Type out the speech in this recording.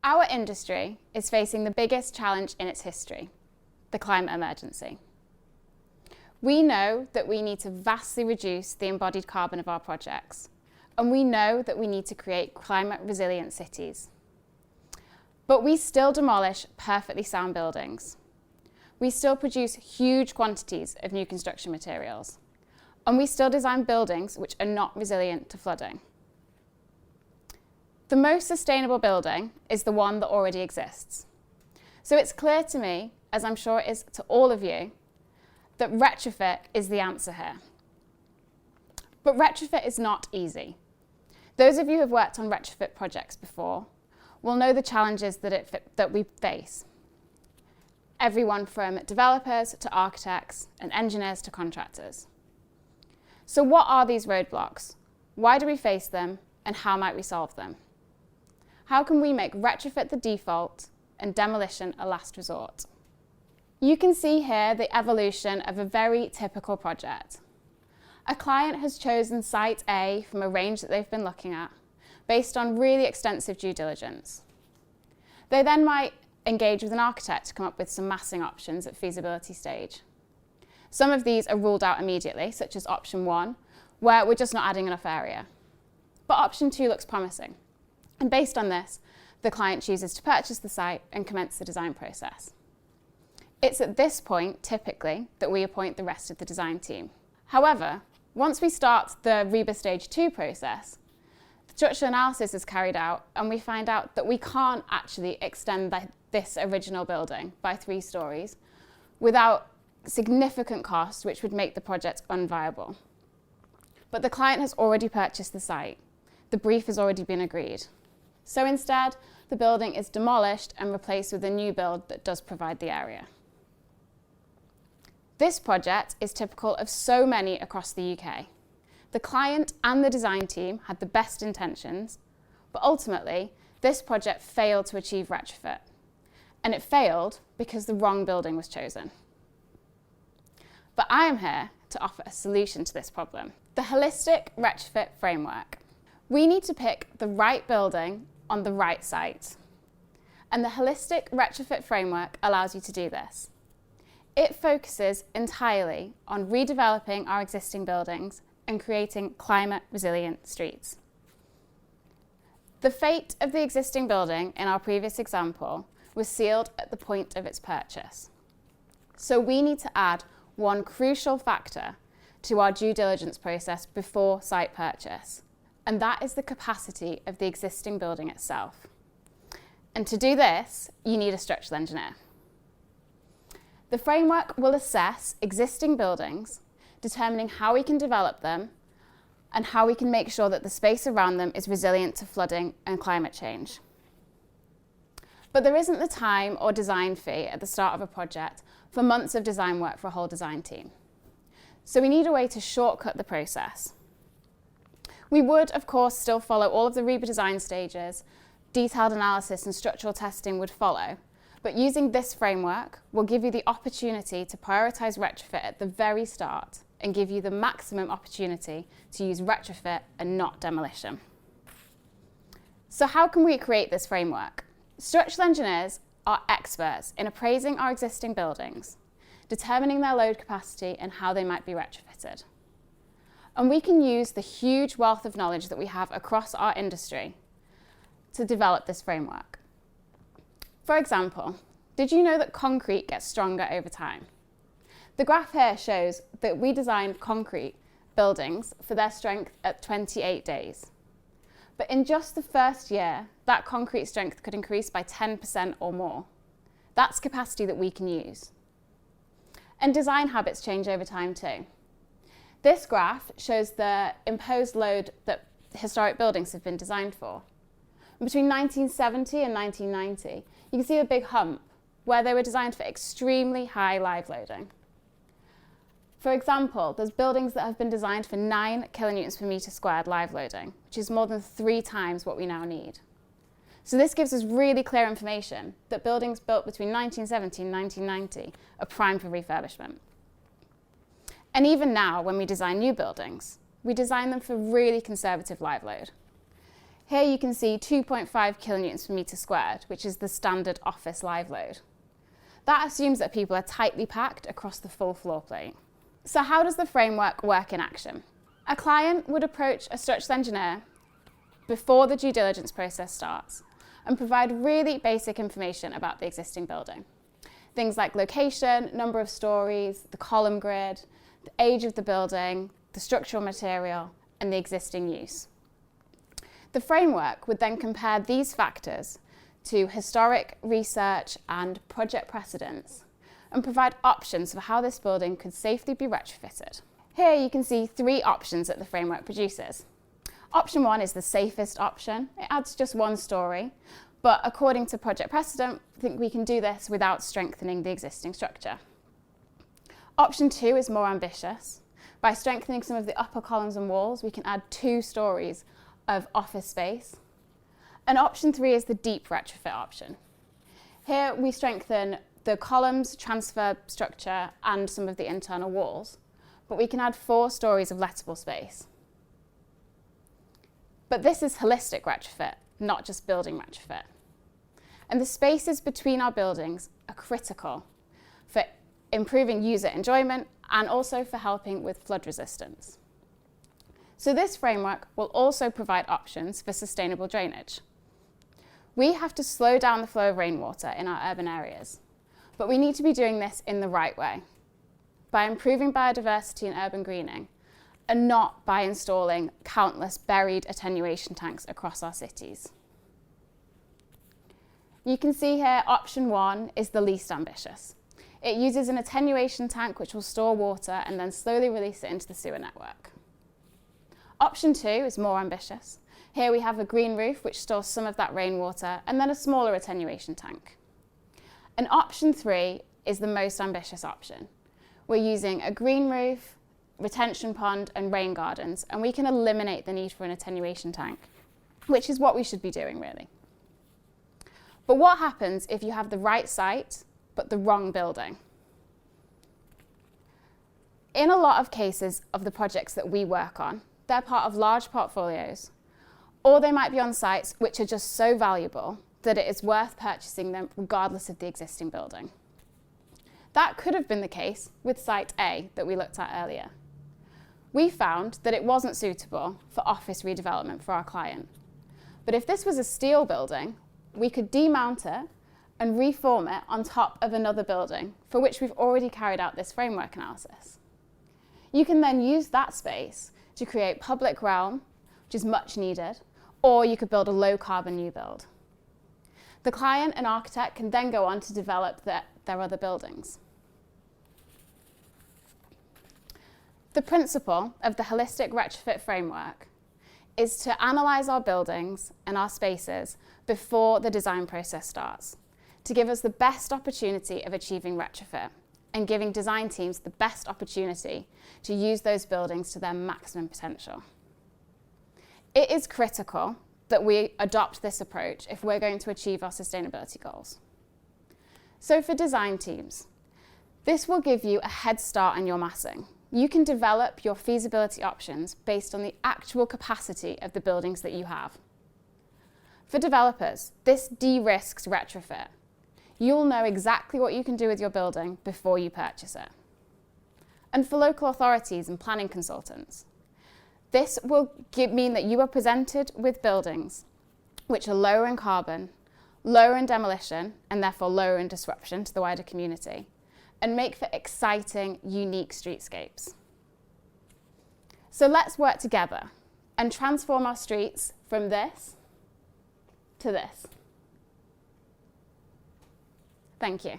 Our industry is facing the biggest challenge in its history, the climate emergency. We know that we need to vastly reduce the embodied carbon of our projects, and we know that we need to create climate-resilient cities. But we still demolish perfectly sound buildings. We still produce huge quantities of new construction materials, and we still design buildings which are not resilient to flooding. The most sustainable building is the one that already exists. So it's clear to me, as I'm sure it is to all of you, that retrofit is the answer here. But retrofit is not easy. Those of you who have worked on retrofit projects before will know the challenges that we face. Everyone from developers to architects and engineers to contractors. So what are these roadblocks? Why do we face them, and how might we solve them? How can we make retrofit the default and demolition a last resort? You can see here the evolution of a very typical project. A client has chosen site A from a range that they've been looking at based on really extensive due diligence. They then might engage with an architect to come up with some massing options at feasibility stage. Some of these are ruled out immediately, such as option 1, where we're just not adding enough area. But option 2 looks promising. And based on this, the client chooses to purchase the site and commence the design process. It's at this point, typically, that we appoint the rest of the design team. However, once we start the REBA Stage 2 process, the structural analysis is carried out and we find out that we can't actually extend this original building by 3 stories without significant cost, which would make the project unviable. But the client has already purchased the site. The brief has already been agreed. So instead, the building is demolished and replaced with a new build that does provide the area. This project is typical of so many across the UK. The client and the design team had the best intentions, but ultimately, this project failed to achieve retrofit. And it failed because the wrong building was chosen. But I am here to offer a solution to this problem. The holistic retrofit framework. We need to pick the right building on the right site. And the holistic retrofit framework allows you to do this. It focuses entirely on redeveloping our existing buildings and creating climate-resilient streets. The fate of the existing building in our previous example was sealed at the point of its purchase. So we need to add one crucial factor to our due diligence process before site purchase, and that is the capacity of the existing building itself. And to do this, you need a structural engineer. The framework will assess existing buildings, determining how we can develop them and how we can make sure that the space around them is resilient to flooding and climate change. But there isn't the time or design fee at the start of a project for months of design work for a whole design team. So we need a way to shortcut the process. We would, of course, still follow all of the REBA design stages, detailed analysis and structural testing would follow, but using this framework will give you the opportunity to prioritise retrofit at the very start and give you the maximum opportunity to use retrofit and not demolition. So how can we create this framework? Structural engineers are experts in appraising our existing buildings, determining their load capacity and how they might be retrofitted. And we can use the huge wealth of knowledge that we have across our industry to develop this framework. For example, did you know that concrete gets stronger over time? The graph here shows that we designed concrete buildings for their strength at 28 days. But in just the first year, that concrete strength could increase by 10% or more. That's capacity that we can use. And design habits change over time too. This graph shows the imposed load that historic buildings have been designed for. Between 1970 and 1990, you can see a big hump where they were designed for extremely high live loading. For example, there's buildings that have been designed for 9 kilonewtons per metre squared live loading, which is more than 3 times what we now need. So this gives us really clear information that buildings built between 1970 and 1990 are prime for refurbishment. And even now, when we design new buildings, we design them for really conservative live load. Here you can see 2.5 kilonewtons per metre squared, which is the standard office live load. That assumes that people are tightly packed across the full floor plate. So how does the framework work in action? A client would approach a structural engineer before the due diligence process starts and provide really basic information about the existing building. Things like location, number of stories, the column grid, the age of the building, the structural material, and the existing use. The framework would then compare these factors to historic research and project precedents and provide options for how this building could safely be retrofitted. Here you can see 3 options that the framework produces. Option 1 is the safest option. It adds just 1 story, but according to project precedent, I think we can do this without strengthening the existing structure. Option 2 is more ambitious. By strengthening some of the upper columns and walls, we can add 2 stories of office space. And option 3 is the deep retrofit option. Here we strengthen the columns, transfer structure, and some of the internal walls, but we can add 4 stories of lettable space. But this is holistic retrofit, not just building retrofit. And the spaces between our buildings are critical for improving user enjoyment and also for helping with flood resistance. So this framework will also provide options for sustainable drainage. We have to slow down the flow of rainwater in our urban areas, but we need to be doing this in the right way, by improving biodiversity and urban greening, and not by installing countless buried attenuation tanks across our cities. You can see here option 1 is the least ambitious. It uses an attenuation tank which will store water and then slowly release it into the sewer network. Option 2 is more ambitious. Here we have a green roof which stores some of that rainwater and then a smaller attenuation tank. And option 3 is the most ambitious option. We're using a green roof, retention pond and rain gardens, and we can eliminate the need for an attenuation tank, which is what we should be doing really. But what happens if you have the right site but the wrong building? In a lot of cases of the projects that we work on, they're part of large portfolios, or they might be on sites which are just so valuable that it is worth purchasing them regardless of the existing building. That could have been the case with Site A that we looked at earlier. We found that it wasn't suitable for office redevelopment for our client. But if this was a steel building, we could demount it and reform it on top of another building for which we've already carried out this framework analysis. You can then use that space to create public realm, which is much needed, or you could build a low carbon new build. The client and architect can then go on to develop their other buildings. The principle of the holistic retrofit framework is to analyse our buildings and our spaces before the design process starts, to give us the best opportunity of achieving retrofit and giving design teams the best opportunity to use those buildings to their maximum potential. It is critical that we adopt this approach if we're going to achieve our sustainability goals. So for design teams, this will give you a head start on your massing. You can develop your feasibility options based on the actual capacity of the buildings that you have. For developers, this de-risks retrofit. You'll know exactly what you can do with your building before you purchase it. And for local authorities and planning consultants, this will mean that you are presented with buildings which are lower in carbon, lower in demolition, and therefore lower in disruption to the wider community, and make for exciting, unique streetscapes. So let's work together and transform our streets from this to this. Thank you.